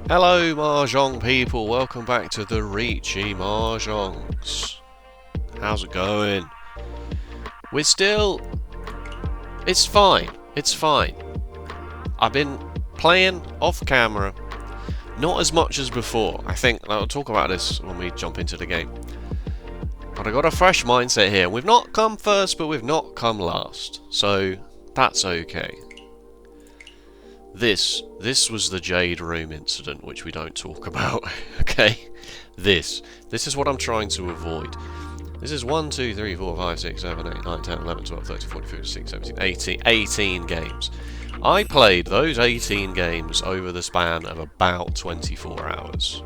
Hello Mahjong people, welcome back to the Riichi Mahjongs. How's it going? We're still... It's fine, it's fine. I've been playing off camera, not as much as before. I think I'll talk about this when we jump into the game. But I got a fresh mindset here. We've not come first, but we've not come last. So, that's okay. This was the Jade Room incident, which we don't talk about, okay? This is what I'm trying to avoid. This is 1, 2, 3, 4, 5, 6, 7, 8, 9, 10, 11, 12, 13, 14, 15, 16, 17, 18 games. I played those 18 games over the span of about 24 hours.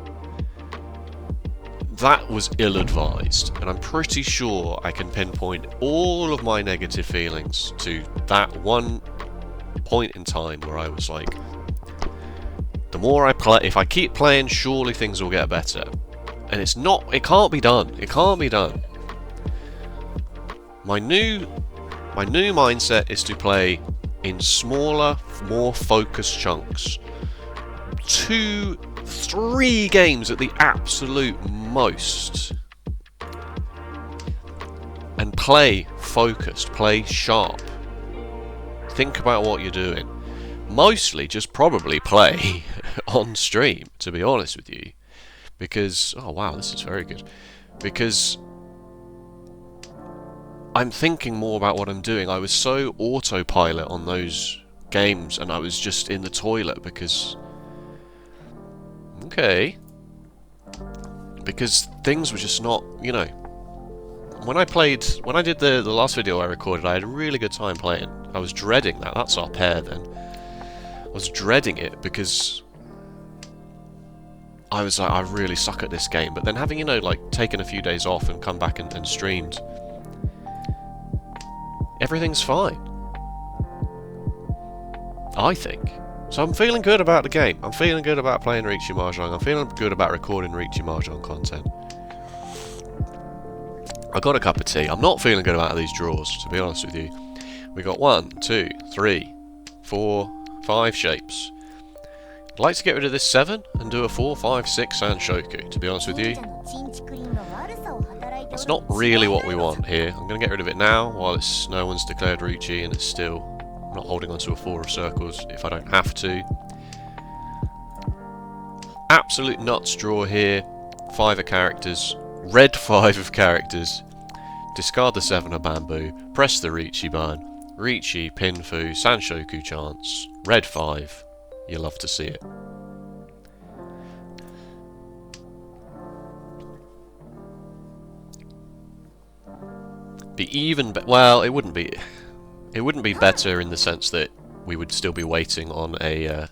That was ill-advised, and I'm pretty sure I can pinpoint all of my negative feelings to that one point in time where I was like, the more I play, if I keep playing, surely things will get better. And it's not, it can't be done. It can't be done. My new mindset is to play in smaller, more focused chunks. 2, 3 games at the absolute most. And play focused, play sharp. Think about what you're doing. Mostly just probably play on stream, to be honest with you. Because, oh wow, this is very good. Because I'm thinking more about what I'm doing. I was so autopilot on those games, and I was just in the toilet because... Okay. Because things were just not, you know... When I did the last video I recorded, I had a really good time playing. I was dreading that. That's our pair then. I was dreading it because I was like, I really suck at this game. But then having, you know, like taken a few days off and come back and streamed, everything's fine. I think. So I'm feeling good about the game. I'm feeling good about playing Riichi Mahjong. I'm feeling good about recording Riichi Mahjong content. I got a cup of tea. I'm not feeling good about these draws, to be honest with you. We got 1, 2, 3, 4, 5 shapes. I'd like to get rid of this 7 and do a 4, 5, 6 Sanshoku, to be honest with you. That's not really what we want here. I'm going to get rid of it now while no one's declared Riichi and it's still... I'm not holding onto a 4 of circles if I don't have to. Absolute nuts draw here. 5 of characters. Red 5 of characters. Discard the 7 of bamboo. Press the Riichi button. Riichi, Pinfu, Sanshoku chance. Red 5. You love to see it. Be even well, it wouldn't be. It wouldn't be better in the sense that we would still be waiting on a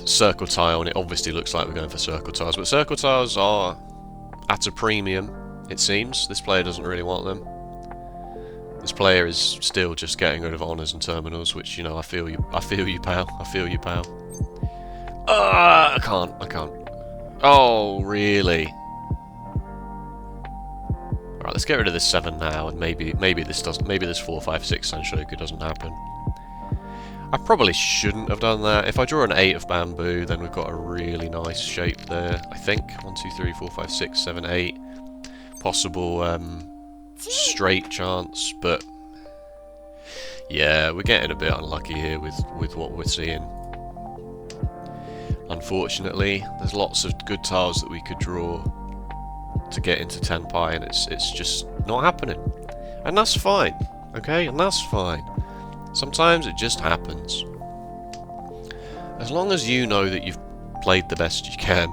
circle tile, and it obviously looks like we're going for circle tiles, but circle tiles are at a premium, it seems. This player doesn't really want them. This player is still just getting rid of honours and terminals, which, you know, I feel you, pal. I feel you, pal. I can't. Oh, really? Alright, let's get rid of this 7 now, and maybe this 4, 5, 6 Sanshoku doesn't happen. I probably shouldn't have done that. If I draw an 8 of bamboo, then we've got a really nice shape there, I think. 1, 2, 3, 4, 5, 6, 7, 8. Possible straight chance, but yeah, we're getting a bit unlucky here with what we're seeing. Unfortunately, there's lots of good tiles that we could draw to get into Tenpai, and it's just not happening. And that's fine, okay? And that's fine. Sometimes it just happens. As long as you know that you've played the best you can.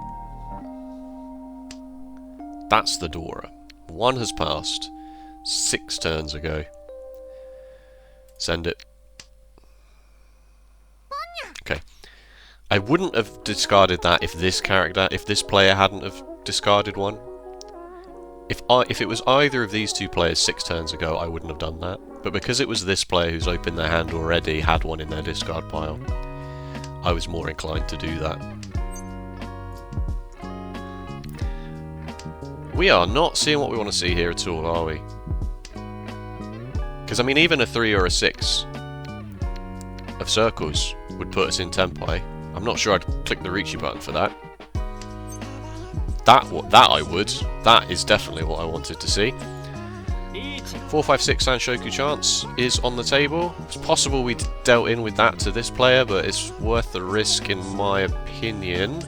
That's the Dora. 1 has passed 6 turns ago. Send it. Okay. I wouldn't have discarded that if this player hadn't have discarded 1. If it was either of these 2 players 6 turns ago, I wouldn't have done that. But because it was this player who's opened their hand already, had 1 in their discard pile, I was more inclined to do that. We are not seeing what we want to see here at all, are we? Because, I mean, even a 3 or a 6 of circles would put us in Tenpai. I'm not sure I'd click the Riichi button for that. That I would. That is definitely what I wanted to see. 456 Sanshoku chance is on the table. It's possible we dealt in with that to this player, but it's worth the risk in my opinion.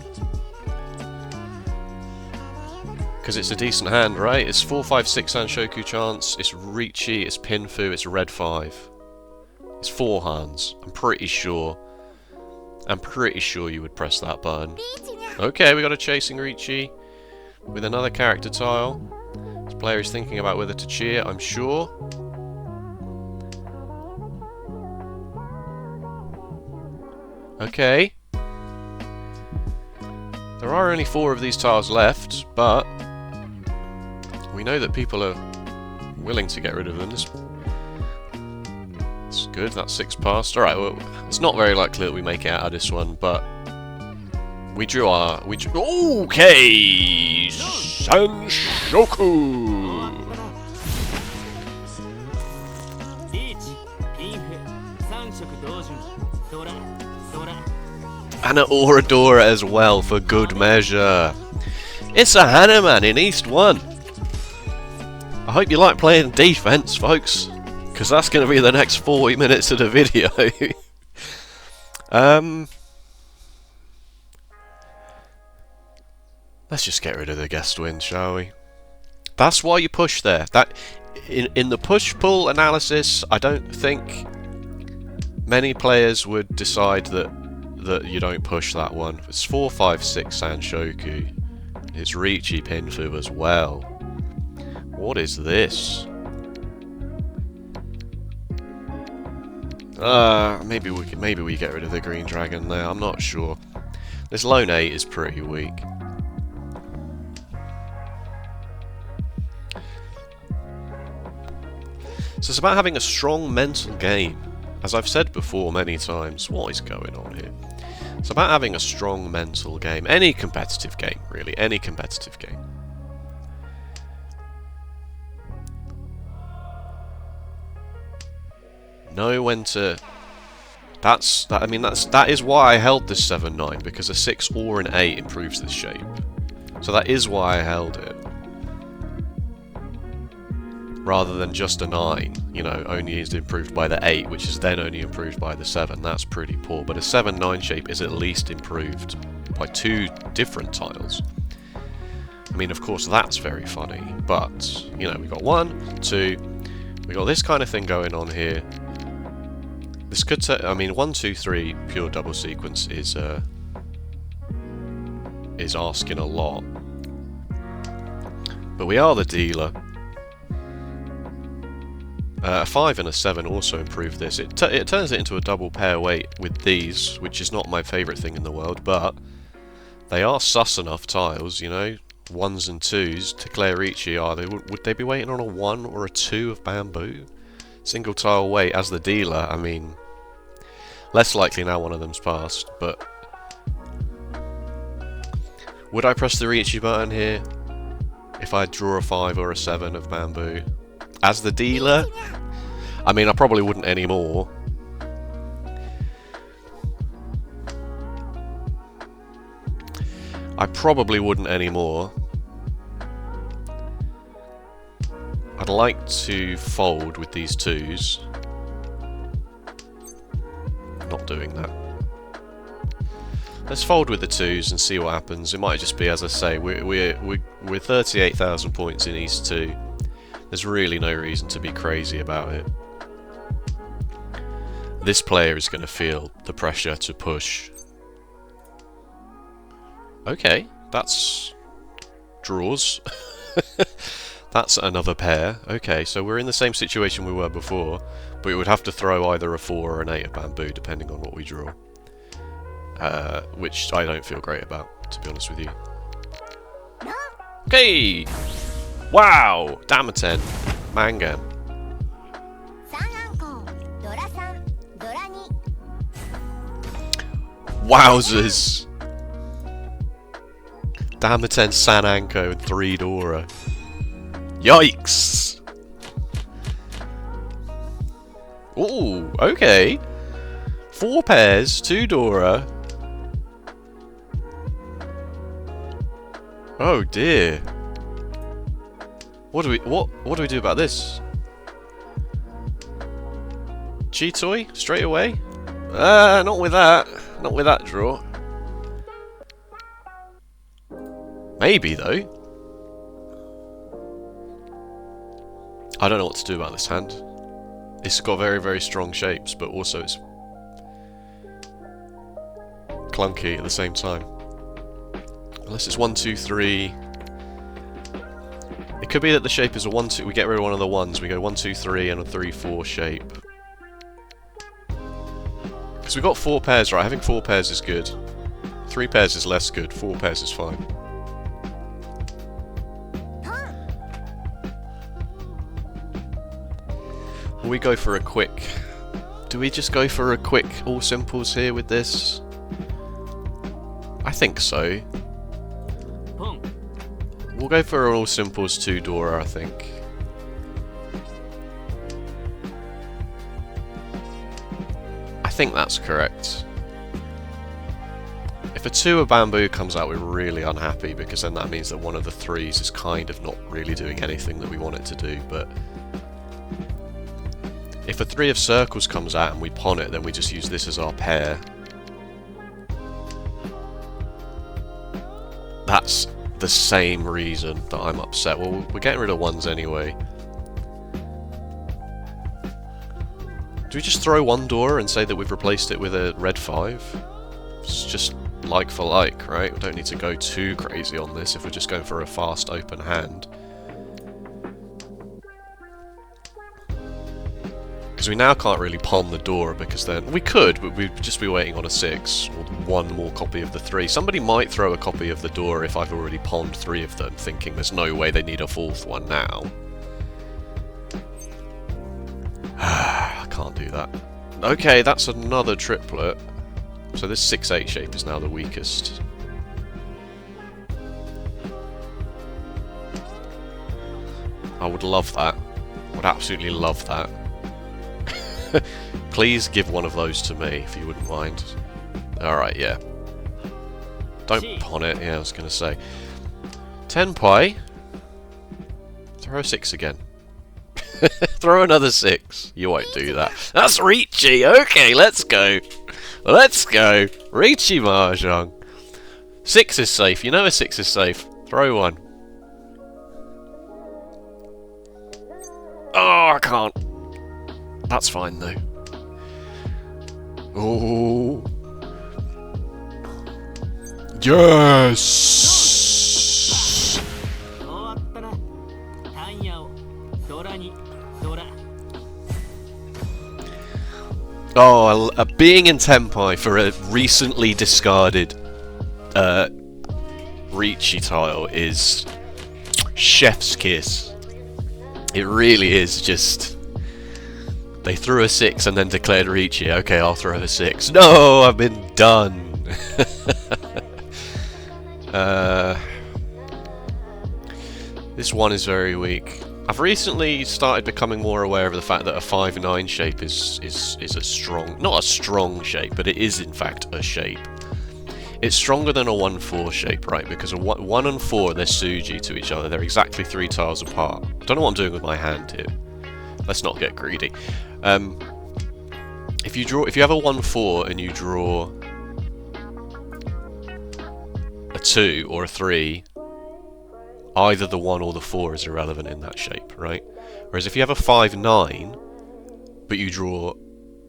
Because it's a decent hand, right? It's 456 Sanshoku chance, it's Riichi, it's Pinfu, it's red 5. It's 4 hands. I'm pretty sure you would press that button. Okay, we got a chasing Riichi with another character tile. This player is thinking about whether to cheer, I'm sure. Okay. There are only 4 of these tiles left, but we know that people are willing to get rid of them. That's good, that's 6 past. Alright, well, it's not very likely that we make it out of this one, but we drew our... Okay! Sanshoku! And an Oradora as well, for good measure. It's a Hanuman in East 1. I hope you like playing defense, folks, because that's going to be the next 40 minutes of the video. Let's just get rid of the guest win, shall we? That's why you push there. That in the push-pull analysis, I don't think many players would decide that you don't push that one. It's 456 Sanshoku. It's Riichi Pinfu as well. What is this? Maybe we get rid of the green dragon there. I'm not sure. This lone 8 is pretty weak. So it's about having a strong mental game. As I've said before many times, what is going on here? It's about having a strong mental game. Any competitive game, really. Any competitive game. Know when to... That is why I held this 7-9, because a 6 or an 8 improves this shape. So that is why I held it. Rather than just a 9, you know, only is improved by the 8, which is then only improved by the 7. That's pretty poor. But a 7-9 shape is at least improved by 2 different tiles. I mean, of course, that's very funny. But, you know, we've got 1, 2... we got this kind of thing going on here. This could take... I mean, 1, 2, 3 pure double sequence is asking a lot. But we are the dealer. A 5 and a 7 also improve this. It turns it into a double pair weight with these, which is not my favourite thing in the world, but they are sus enough tiles, you know. 1s and 2s. To Claire Riichi, would they be waiting on a 1 or a 2 of bamboo? Single tile weight as the dealer, I mean, less likely now one of them's passed, but would I press the Riichi button here if I draw a 5 or a 7 of bamboo? As the dealer? I mean, I probably wouldn't anymore. I probably wouldn't anymore. I'd like to fold with these 2s. Not doing that. Let's fold with the 2s and see what happens. It might just be, as I say, we're 38,000 points in East 2. There's really no reason to be crazy about it. This player is going to feel the pressure to push. Okay, that's draws. That's another pair. Okay, so we're in the same situation we were before, but we would have to throw either a 4 or an 8 of bamboo, depending on what we draw. Which I don't feel great about, to be honest with you. Okay! Wow! Damaten. Mangan. Wowzers! Damaten Sananko and 3 Dora. Yikes! Ooh, okay. 4 pairs, 2 Dora, Oh dear. What do we do about this? Cheatoy? Straight away? Not with that. Not with that draw. Maybe though. I don't know what to do about this hand. It's got very, very strong shapes, but also it's clunky at the same time. Unless it's 1, 2, 3. It could be that the shape is a 1, 2. We get rid of one of the ones. We go 1, 2, 3 and a 3, 4 shape. Because we've got 4 pairs, right? Having 4 pairs is good. 3 pairs is less good. 4 pairs is fine. Will we go for a quick... Do we just go for a quick all simples here with this? I think so. We'll go for an all simples 2 Dora, I think. I think that's correct. If a 2 of bamboo comes out, we're really unhappy because then that means that one of the 3s is kind of not really doing anything that we want it to do, but if a 3 of circles comes out and we pawn it, then we just use this as our pair. That's the same reason that I'm upset. Well, we're getting rid of 1s anyway. Do we just throw 1 Dora and say that we've replaced it with a red 5? It's just like for like, right? We don't need to go too crazy on this if we're just going for a fast open hand. Because we now can't really pawn the Dora, because then... We could, but we'd just be waiting on a 6, or 1 more copy of the 3. Somebody might throw a copy of the Dora if I've already pawned 3 of them, thinking there's no way they need a 4th one now. I can't do that. Okay, that's another triplet. So this 6-8 shape is now the weakest. I would love that. I would absolutely love that. Please give one of those to me, if you wouldn't mind. Alright, yeah. Don't pawn it, yeah, I was going to say. Tenpai. Throw a 6 again. Throw another 6. You won't do that. That's Riichi! Okay, let's go. Let's go. Riichi Mahjong. 6 is safe. You know a 6 is safe. Throw 1. Oh, I can't. That's fine though. Oh. Yes. Oh, being in Tenpai for a recently discarded Riichi tile is chef's kiss. It really is just... They threw a 6 and then declared Riichi. Okay, I'll throw a 6. No, I've been done. This one is very weak. I've recently started becoming more aware of the fact that a 5-9 shape is a strong... Not a strong shape, but it is in fact a shape. It's stronger than a 1-4 shape, right? Because a 1 and 4, they're Suji to each other. They're exactly 3 tiles apart. I don't know what I'm doing with my hand here. Let's not get greedy. If you have a 1-4 and you draw a 2 or a 3, either the 1 or the 4 is irrelevant in that shape, right? Whereas if you have a 5-9, but you draw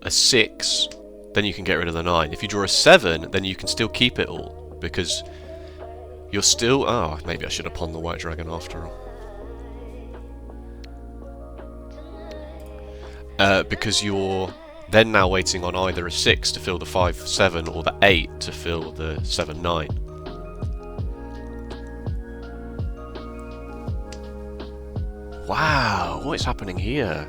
a 6, then you can get rid of the 9. If you draw a 7, then you can still keep it all, because you're still... Oh, maybe I should have pawned the white dragon after all. Because you're then now waiting on either a 6 to fill the 5-7 or the 8 to fill the 7-9. Wow, what is happening here?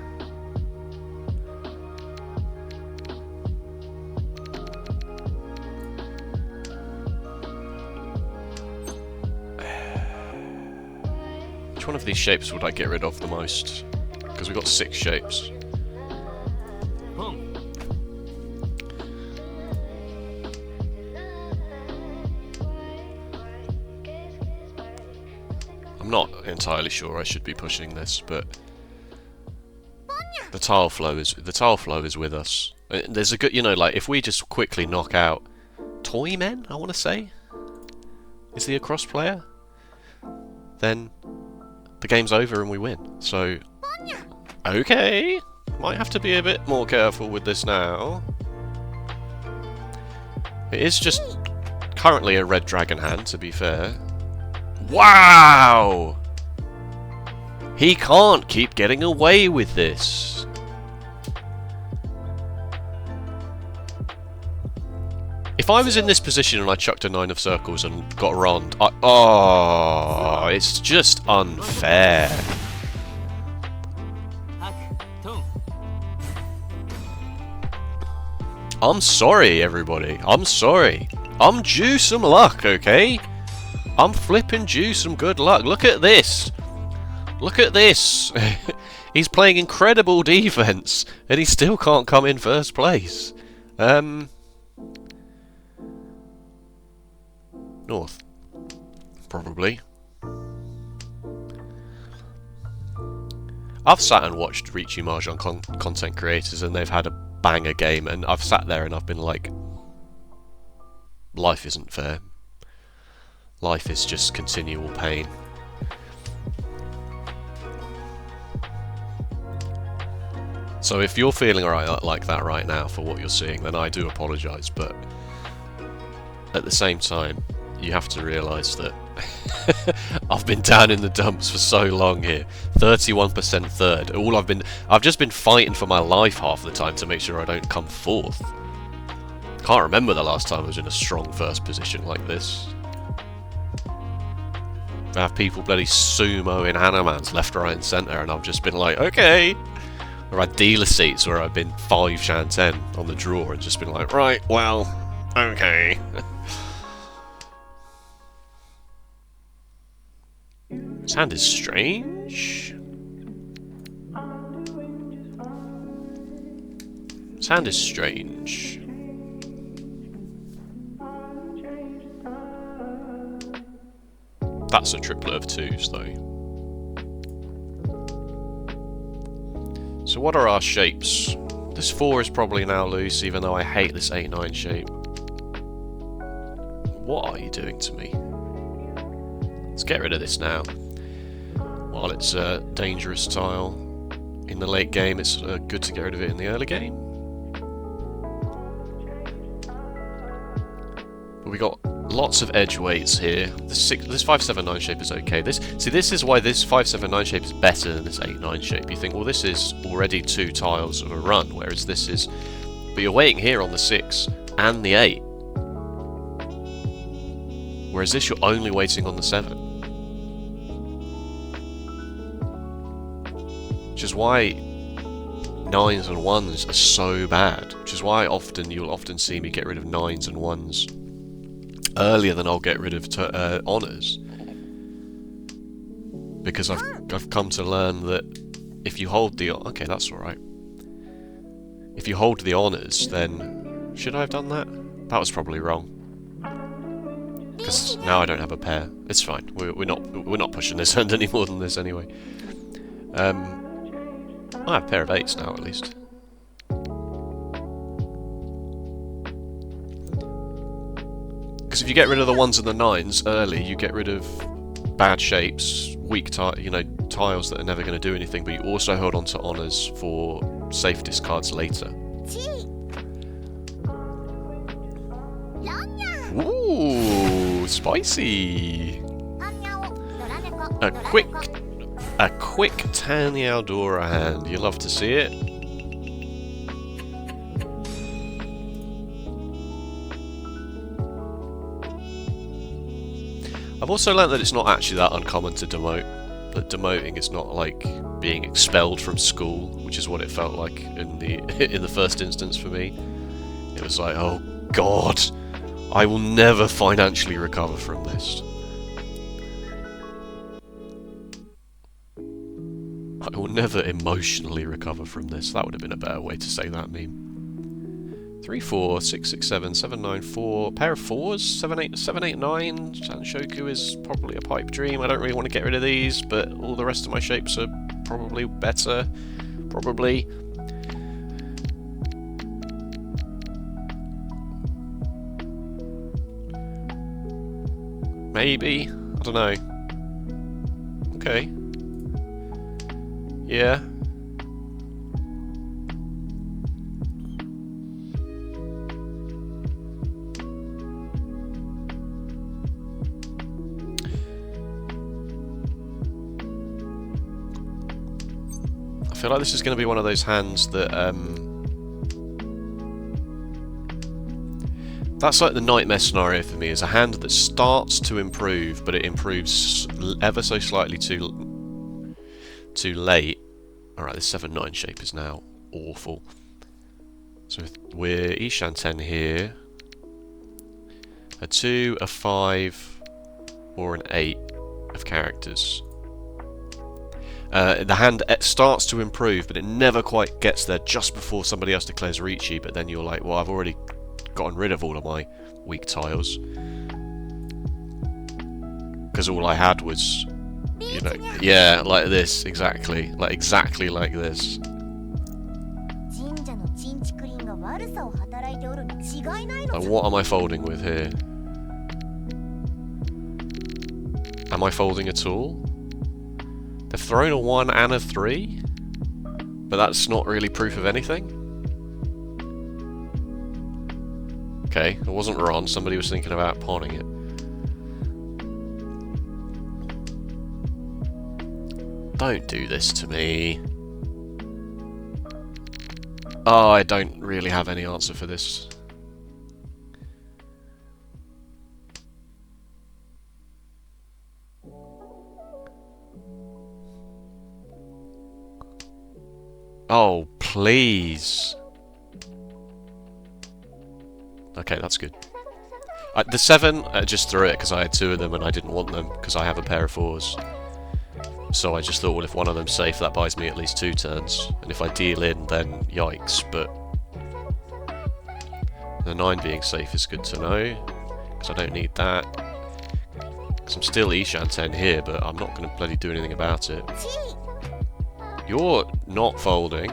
Which one of these shapes would I get rid of the most? Because we've got 6 shapes. I'm not entirely sure I should be pushing this, but the tile flow is with us. There's a good, you know, like if we just quickly knock out Toy Men, I want to say, is he a cross player? Then the game's over and we win. So, okay, might have to be a bit more careful with this now. It is just currently a red dragon hand, to be fair. Wow! He can't keep getting away with this. If I was in this position and I chucked a 9 of circles and got around, oh, it's just unfair. I'm sorry, everybody. I'm sorry. I'm due some luck, okay? I'm flipping due some good luck. Look at this. Look at this. He's playing incredible defense, and he still can't come in first place. North. Probably. I've sat and watched Riichi Mahjong content creators, and they've had a banger game, and I've sat there and I've been like, life isn't fair. Life is just continual pain. So if you're feeling like that right now for what you're seeing, then I do apologise, but at the same time, you have to realise that I've been down in the dumps for so long here. 31% third. I've just been fighting for my life half the time to make sure I don't come fourth. Can't remember the last time I was in a strong first position like this. I have people bloody sumo in Hanamans left, right and centre, and I've just been like, okay. Or I had dealer seats where I've been 5 Shan 10 on the draw and just been like, right, well, okay. This hand is strange. This hand is strange. That's a triplet of 2s, though. So what are our shapes? This 4 is probably now loose, even though I hate this 8-9 shape. What are you doing to me? Let's get rid of this now. While it's a dangerous tile in the late game, it's good to get rid of it in the early game. But we got lots of edge weights here. This 5-7-9 shape is okay. This is why this 5-7-9 shape is better than this 8-9 shape. You think, well, this is already 2 tiles of a run, whereas this is... But you're waiting here on the 6 and the 8. Whereas this, you're only waiting on the 7. Which is why 9s and 1s are so bad. Which is why you'll often see me get rid of 9s and 1s earlier than I'll get rid of honours. Because I've come to learn that if you hold the... Okay, that's alright. If you hold the honours, then... Should I have done that? That was probably wrong. Because now I don't have a pair. It's fine. We're not pushing this hand any more than this anyway. I have a pair of 8s now, at least. Because if you get rid of the 1s and the 9s early, you get rid of bad shapes, weak tiles that are never going to do anything, but you also hold on to honours for safe discards later. Ooh, spicy! A quick Tanya Aldora hand. You love to see it. I've also learnt that it's not actually that uncommon to demote. That demoting is not like being expelled from school, which is what it felt like in the first instance for me. It was like, oh god, I will never financially recover from this. I will never emotionally recover from this. That would have been a better way to say that meme. 3, 4, 6, 6, 7, 7, 9, 4. Pair of 4s. 7, 8, 7, 8, 9. Sanshoku is probably a pipe dream. I don't really want to get rid of these, but all the rest of my shapes are probably better. Probably. Maybe. I don't know. Okay. Yeah. I feel like this is going to be one of those hands that, that's like the nightmare scenario for me, is a hand that starts to improve, but it improves ever so slightly too late. Alright, this 7-9 shape is now awful. So we're Ishan 10 here. A 2, a 5, or an 8 of characters. The hand starts to improve, but it never quite gets there just before somebody else declares Riichi, but then you're like, well, I've already gotten rid of all of my weak tiles. Because all I had was, you know, yeah, like this, exactly like this. And what am I folding with here? Am I folding at all? They've thrown a 1 and a 3, but that's not really proof of anything. Okay, I wasn't wrong, somebody was thinking about pawning it. Don't do this to me. Oh, I don't really have any answer for this. Oh, please. Okay, that's good. The 7, I just threw it because I had 2 of them and I didn't want them because I have a pair of 4s. So I just thought, well, if one of them's safe, that buys me at least 2 turns. And if I deal in, then yikes. But the 9 being safe is good to know, because I don't need that. Because I'm still Ishan 10 here, but I'm not going to bloody do anything about it. You're not folding.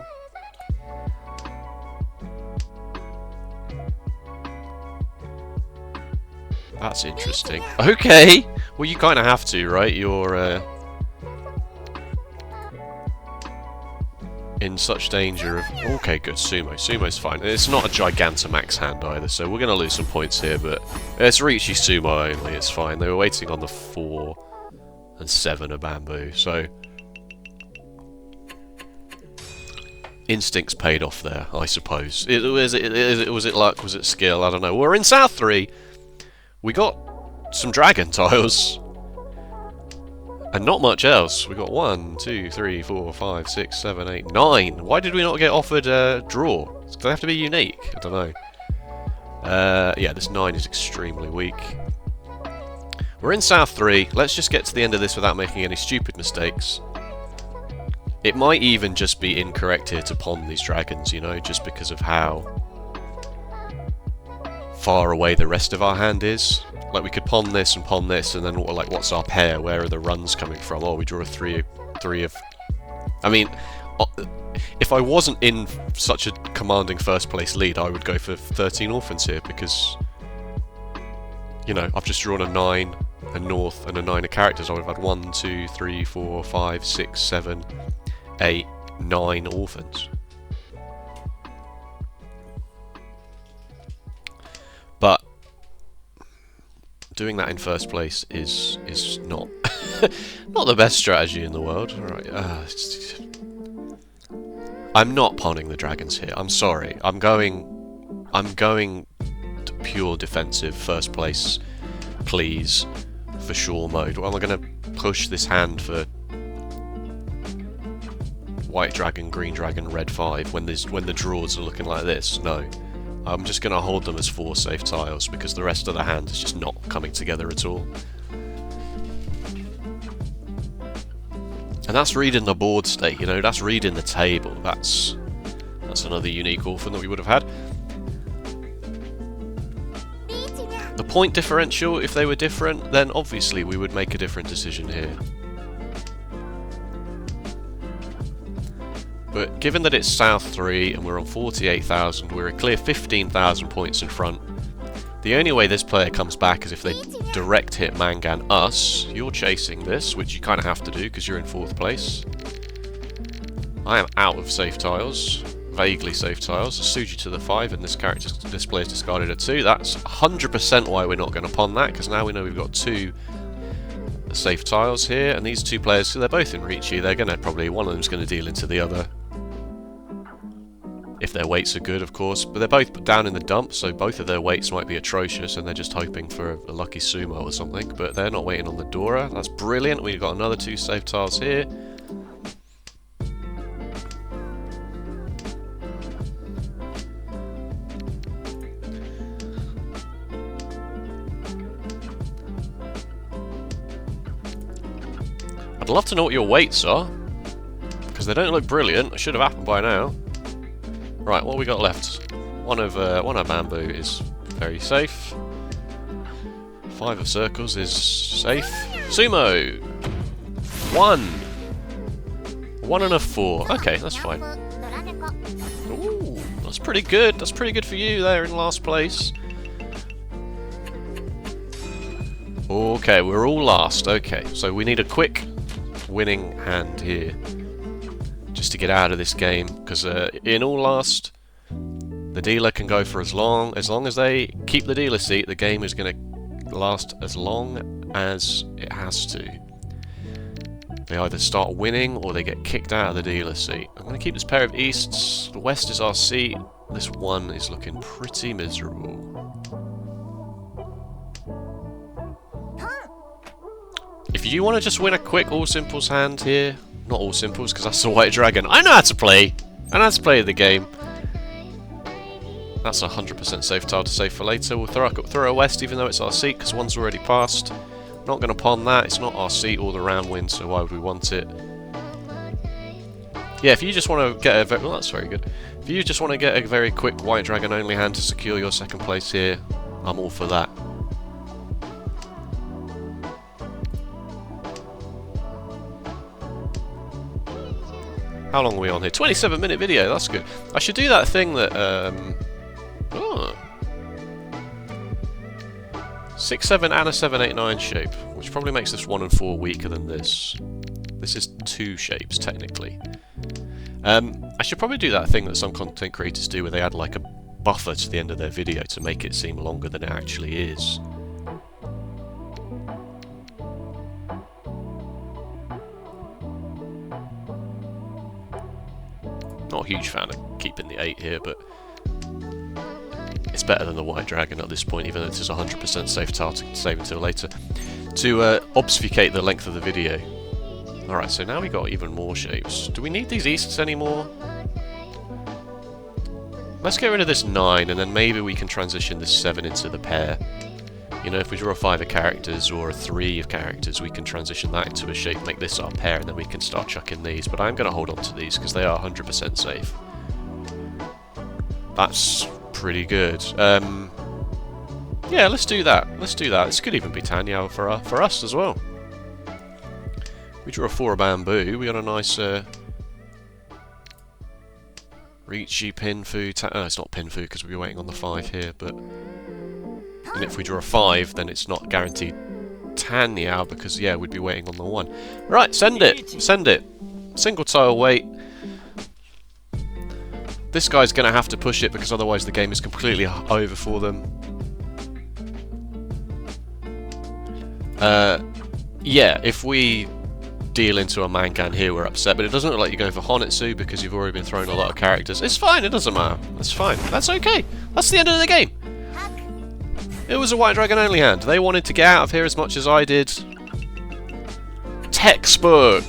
That's interesting. Okay! Well, you kind of have to, right? You're in such danger of... Okay, good. Sumo. Sumo's fine. It's not a Gigantamax hand either, so we're going to lose some points here, but it's Riichi Sumo only. It's fine. They were waiting on the 4 and 7 of bamboo, so... Instincts paid off there, I suppose. Was it luck? Was it skill? I don't know. We're in South 3. We got some dragon tiles. And not much else. We got 1, 2, 3, 4, 5, 6, 7, 8, 9. Why did we not get offered a draw? Do they have to be unique? I don't know. Yeah, this 9 is extremely weak. We're in South 3. Let's just get to the end of this without making any stupid mistakes. It might even just be incorrect here to pawn these dragons, you know, just because of how far away the rest of our hand is. Like, we could pawn this, and then, like, what's our pair? Where are the runs coming from? Oh, we draw a 3 of... I mean, if I wasn't in such a commanding first-place lead, I would go for 13 orphans here, because, you know, I've just drawn a 9, a north, and a 9 of characters. I would have had 1, 2, 3, 4, 5, 6, 7... 8, 9 orphans. But doing that in first place is not not the best strategy in the world. All right, I'm not pawning the dragons here. I'm sorry. I'm going to pure defensive first place, please, for sure mode. Well, I'm going to push this hand for white dragon, green dragon, red 5 when the draws are looking like this. No. I'm just going to hold them as 4 safe tiles because the rest of the hand is just not coming together at all. And that's reading the board state, you know, that's reading the table. That's another unique orphan that we would have had. point differential, if they were different, then obviously we would make a different decision here. But given that it's South 3 and we're on 48,000, we're a clear 15,000 points in front. The only way this player comes back is if they direct hit Mangan us. You're chasing this, which you kind of have to do because you're in 4th place. I am out of safe tiles. Vaguely safe tiles. Suji to the 5 and this player's discarded a 2. That's 100% why we're not going to pawn that, because now we know we've got 2 safe tiles here, and these 2 players, so they're both in Riichi, they're going to probably, one of them's going to deal into the other. If their weights are good, of course, but they're both down in the dump, so both of their weights might be atrocious, and they're just hoping for a lucky sumo or something, but they're not waiting on the Dora. That's brilliant. We've got another 2 safe tiles here. I'd love to know what your weights are, because they don't look brilliant. It should have happened by now. Right, what we got left? One of bamboo is very safe. 5 of circles is safe. Sumo! 1! 1 and a 4. Okay, that's fine. Ooh, that's pretty good. That's pretty good for you there in last place. Okay, we're all last. Okay, so we need a quick winning hand here just to get out of this game, because in all last, the dealer can go for as long as they keep the dealer seat. The game is going to last as long as it has to. They either start winning or they get kicked out of the dealer seat. I'm going to keep this pair of easts. The west is our seat. This one is looking pretty miserable. If you want to just win a quick all simples hand here, not all simples because that's the white dragon. I know how to play! I know how to play the game. That's a 100% safe tile to save for later. We'll throw a west even though it's our seat because one's already passed. Not going to pawn that. It's not our seat or the round win, so why would we want it? Yeah, if you just want to get a well, that's very good. If you just want to get a very quick white dragon only hand to secure your second place here, I'm all for that. How long are we on here? 27-minute video, that's good. I should do that thing that, 6, 7 and a 7, 8, 9 shape, which probably makes this 1 and 4 weaker than this. This is 2 shapes, technically. I should probably do that thing that some content creators do where they add like a buffer to the end of their video to make it seem longer than it actually is. Not a huge fan of keeping the 8 here, but it's better than the white dragon at this point, even though this is 100% safe tile to save until later. To obfuscate the length of the video. Alright, so now we got even more shapes. Do we need these easts anymore? Let's get rid of this 9, and then maybe we can transition this 7 into the pair. You know, if we draw a 5 of characters or a 3 of characters, we can transition that into a shape, make this our pair, and then we can start chucking these. But I'm going to hold on to these because they are 100% safe. That's pretty good. Yeah, let's do that. Let's do that. This could even be Tanya for us as well. We draw a 4 of bamboo. We got a nice Riichi Pinfu. Oh, it's not Pinfu because we'll be waiting on the 5 here, but. And if we draw a 5, then it's not guaranteed Tanya because, yeah, we'd be waiting on the 1. Right, send it! Send it! Single tile wait. This guy's going to have to push it because otherwise the game is completely over for them. Yeah, if we deal into a Mangan here, we're upset, but it doesn't look like you're going for Honetsu because you've already been throwing a lot of characters. It's fine, it doesn't matter. That's fine. That's okay. That's the end of the game. It was a white dragon only hand. They wanted to get out of here as much as I did. Textbook!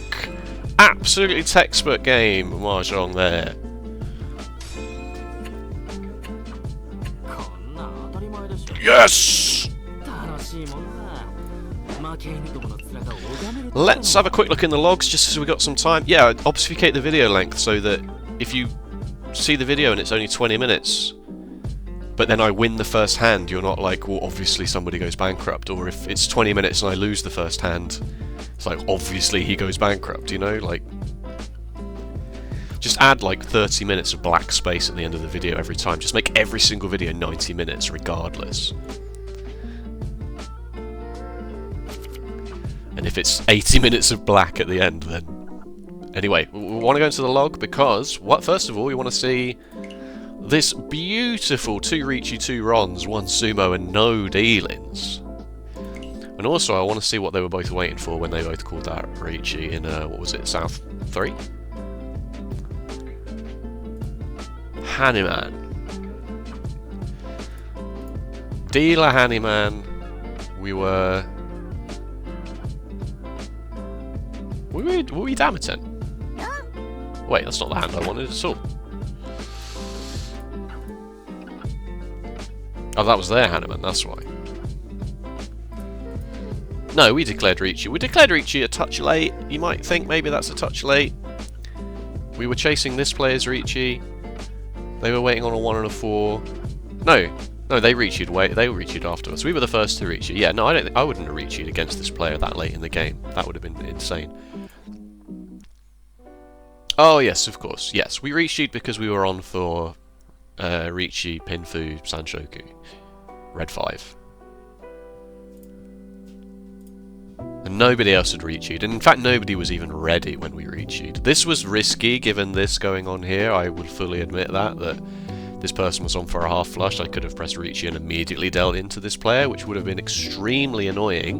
Absolutely textbook game, Mahjong there. Yes! Let's have a quick look in the logs just as we got some time. Yeah, obfuscate the video length so that if you see the video and it's only 20 minutes, but then I win the first hand, you're not like, well, obviously somebody goes bankrupt. Or if it's 20 minutes and I lose the first hand, it's like, obviously he goes bankrupt, you know? Like, just add like 30 minutes of black space at the end of the video every time. Just make every single video 90 minutes regardless. And if it's 80 minutes of black at the end, then... Anyway, we want to go into the log because, first of all, we want to see this beautiful 2 Riichi, 2 Rons, 1 Sumo, and no dealings. And also, I want to see what they were both waiting for when they both called out Riichi in, what was it, South 3? Hanuman. Dealer Hanuman. Were we Damiten? Wait, that's not the hand I wanted at all. Oh, that was their Hanuman, that's why. No, we declared Riichi. We declared Riichi a touch late. You might think maybe that's a touch late. We were chasing this player's Riichi. They were waiting on a 1 and a 4. No, they Riichi'd they Riichi'd after us. We were the first to Riichi. Yeah, no, I wouldn't have Riichi'd against this player that late in the game. That would have been insane. Oh, yes, of course. Yes, we Riichi'd because we were on for Riichi, Pinfu, Sanshoku. Red 5. And nobody else had Riichi'd. And in fact, nobody was even ready when we Riichi'd. This was risky, given this going on here. I would fully admit that this person was on for a half flush. I could have pressed Riichi and immediately dealt into this player, which would have been extremely annoying.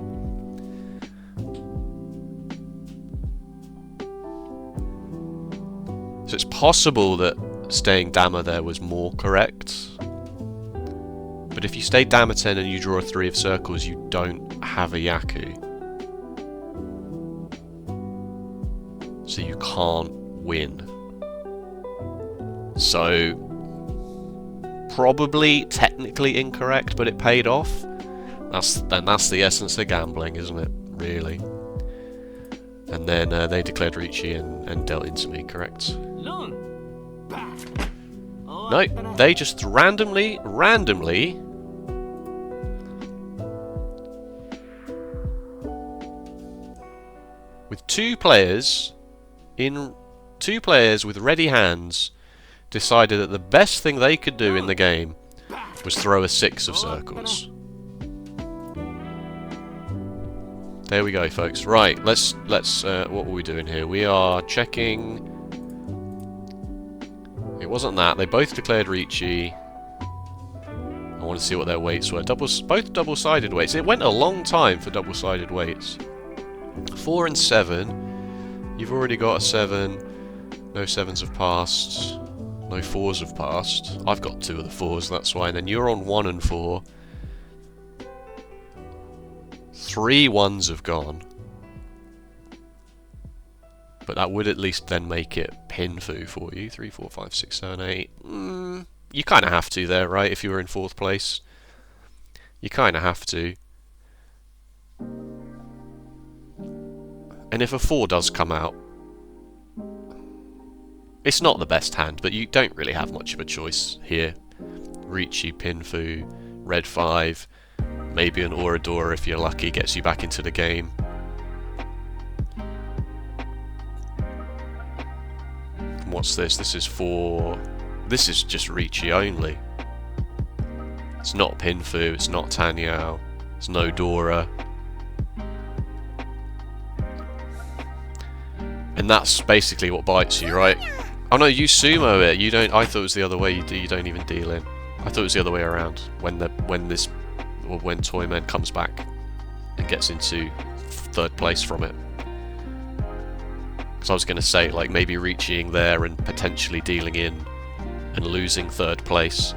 So it's possible that staying Dama there was more correct. But if you stay Damiten and you draw a 3 of circles, you don't have a Yaku. So you can't win. So, probably technically incorrect, but it paid off. That's the essence of gambling, isn't it? Really. And then they declared Riichi and dealt into me, correct? No, they just randomly, with two players with ready hands, decided that the best thing they could do in the game was throw a 6 of circles. There we go, folks. Right, let's what were we doing here? We are checking. It wasn't that. They both declared Riichi. I want to see what their weights were. Both double-sided weights. It went a long time for double-sided weights. 4 and 7. You've already got a 7. No 7s have passed. No 4s have passed. I've got 2 of the 4s, that's why. And then you're on 1 and 4. 3 1s have gone. But that would at least then make it Pinfu for you. 3, 4, 5, 6, 7, 8. You kind of have to there, right? If you were in 4th place. You kind of have to. And if a 4 does come out, it's not the best hand, but you don't really have much of a choice here. Riichi, Pinfu, Red 5, maybe an Oradora if you're lucky, gets you back into the game. And what's this? This is just Riichi only. It's not Pinfu, it's not Tanyao, it's no Dora. And that's basically what bites you, right? Oh no, you sumo it. You don't. I thought it was the other way. You don't even deal in. I thought it was the other way around. When Toyman comes back and gets into 3rd place from it. Because I was going to say, like, maybe reaching there and potentially dealing in and losing 3rd place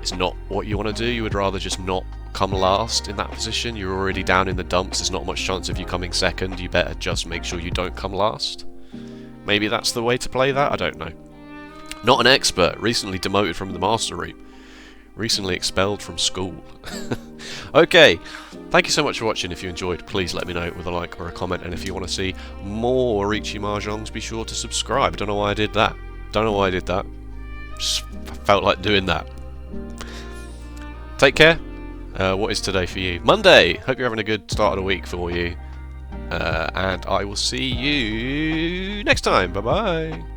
is not what you want to do. You would rather just not come last in that position. You're already down in the dumps. There's not much chance of you coming 2nd. You better just make sure you don't come last. Maybe that's the way to play that? I don't know. Not an expert. Recently demoted from the Master Room. Recently expelled from school. Okay. Thank you so much for watching. If you enjoyed, please let me know with a like or a comment. And if you want to see more Riichi Mahjongs, be sure to subscribe. Don't know why I did that. Just felt like doing that. take care. What is today for you? Monday! Hope you're having a good start of the week for you. And I will see you next time. Bye-bye.